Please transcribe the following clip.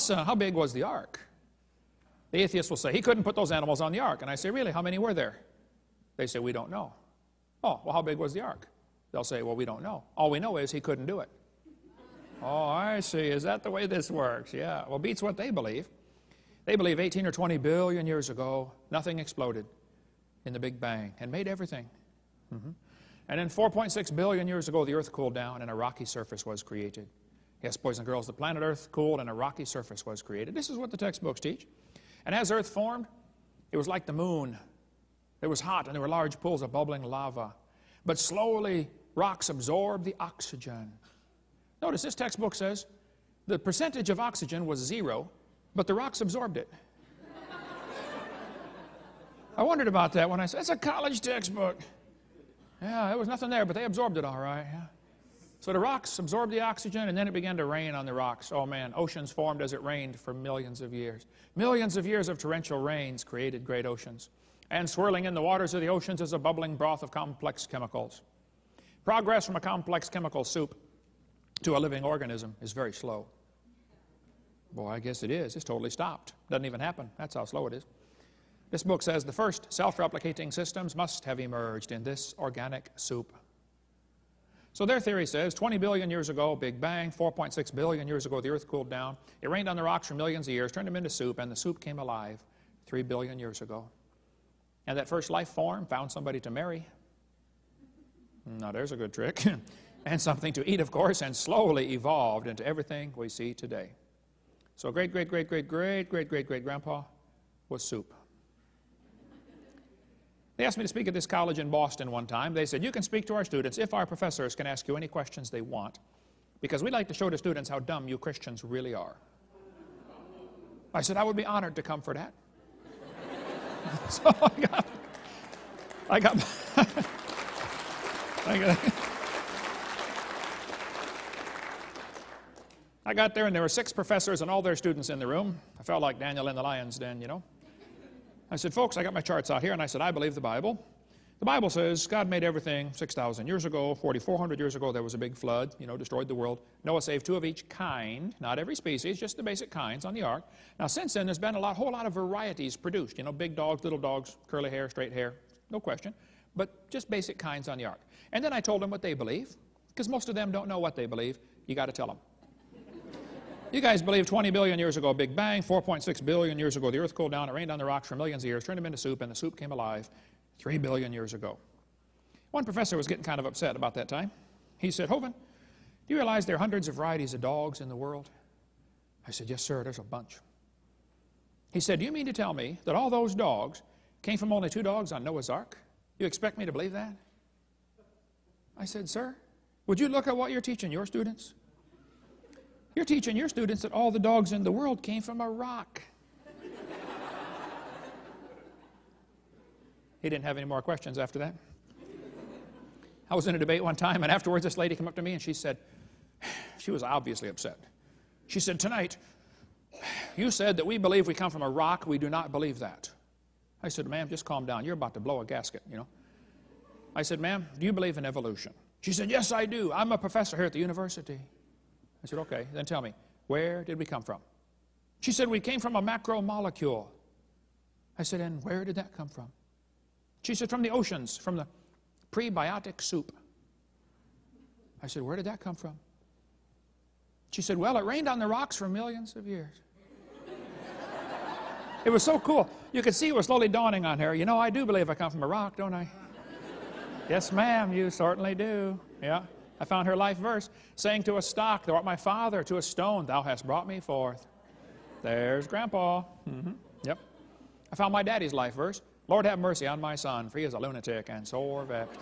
How big was the ark? The atheist will say, he couldn't put those animals on the ark. And I say, really, how many were there? They say, we don't know. Oh, well, how big was the ark? They'll say, well, we don't know. All we know is he couldn't do it. Oh, I see. Is that the way this works? Yeah. Well, beats what they believe. They believe 18 or 20 billion years ago, nothing exploded in the Big Bang and made everything. And then 4.6 billion years ago, the earth cooled down and a rocky surface was created. Yes, boys and girls, the planet Earth cooled and a rocky surface was created. This is what the textbooks teach. And as Earth formed, it was like the moon. It was hot and there were large pools of bubbling lava. But slowly, rocks absorbed the oxygen. Notice this textbook says the percentage of oxygen was 0, but the rocks absorbed it. I wondered about that when I said, it's a college textbook. Yeah, there was nothing there, but they absorbed it all right. Yeah. So the rocks absorbed the oxygen, and then it began to rain on the rocks. Oh, man, oceans formed as it rained for millions of years. Millions of years of torrential rains created great oceans. And swirling in the waters of the oceans is a bubbling broth of complex chemicals. Progress from a complex chemical soup to a living organism is very slow. Boy, I guess it is. It's totally stopped. Doesn't even happen. That's how slow it is. This book says the first self-replicating systems must have emerged in this organic soup. So their theory says 20 billion years ago, Big Bang, 4.6 billion years ago, the earth cooled down. It rained on the rocks for millions of years, turned them into soup, and the soup came alive 3 billion years ago. And that first life form found somebody to marry. Now there's a good trick. And something to eat, of course, and slowly evolved into everything we see today. So great-great-great-great-great-great-great-grandpa was soup. They asked me to speak at this college in Boston one time. They said, you can speak to our students if our professors can ask you any questions they want, because we'd like to show the students how dumb you Christians really are. I said, I would be honored to come for that. So I got there, and there were 6 professors and all their students in the room. I felt like Daniel in the lion's den, you know. I said, folks, I got my charts out here, and I said, I believe the Bible. The Bible says God made everything 6,000 years ago. 4,400 years ago, there was a big flood, destroyed the world. Noah saved 2 of each kind, not every species, just the basic kinds on the ark. Now, since then, there's been a whole lot of varieties produced. Big dogs, little dogs, curly hair, straight hair, no question. But just basic kinds on the ark. And then I told them what they believe, because most of them don't know what they believe. You got to tell them. You guys believe 20 billion years ago, Big Bang, 4.6 billion years ago, the earth cooled down, it rained on the rocks for millions of years, turned them into soup, and the soup came alive 3 billion years ago. One professor was getting kind of upset about that time. He said, Hovind, do you realize there are hundreds of varieties of dogs in the world? I said, yes, sir, there's a bunch. He said, do you mean to tell me that all those dogs came from only 2 dogs on Noah's Ark? You expect me to believe that? I said, sir, would you look at what you're teaching your students? You're teaching your students that all the dogs in the world came from a rock. He didn't have any more questions after that. I was in a debate one time, and afterwards this lady came up to me and she said, she was obviously upset. She said, tonight, you said that we believe we come from a rock. We do not believe that. I said, ma'am, just calm down. You're about to blow a gasket, I said, ma'am, do you believe in evolution? She said, yes, I do. I'm a professor here at the university. I said, okay, then tell me, where did we come from? She said, we came from a macromolecule. I said, and where did that come from? She said, from the oceans, from the prebiotic soup. I said, where did that come from? She said, well, it rained on the rocks for millions of years. It was so cool. You could see it was slowly dawning on her. I do believe I come from a rock, don't I? Yes, ma'am, you certainly do. Yeah. I found her life verse, saying to a stock, thou art my father, to a stone, thou hast brought me forth. There's Grandpa. Yep. I found my daddy's life verse, Lord have mercy on my son, for he is a lunatic and sore vexed.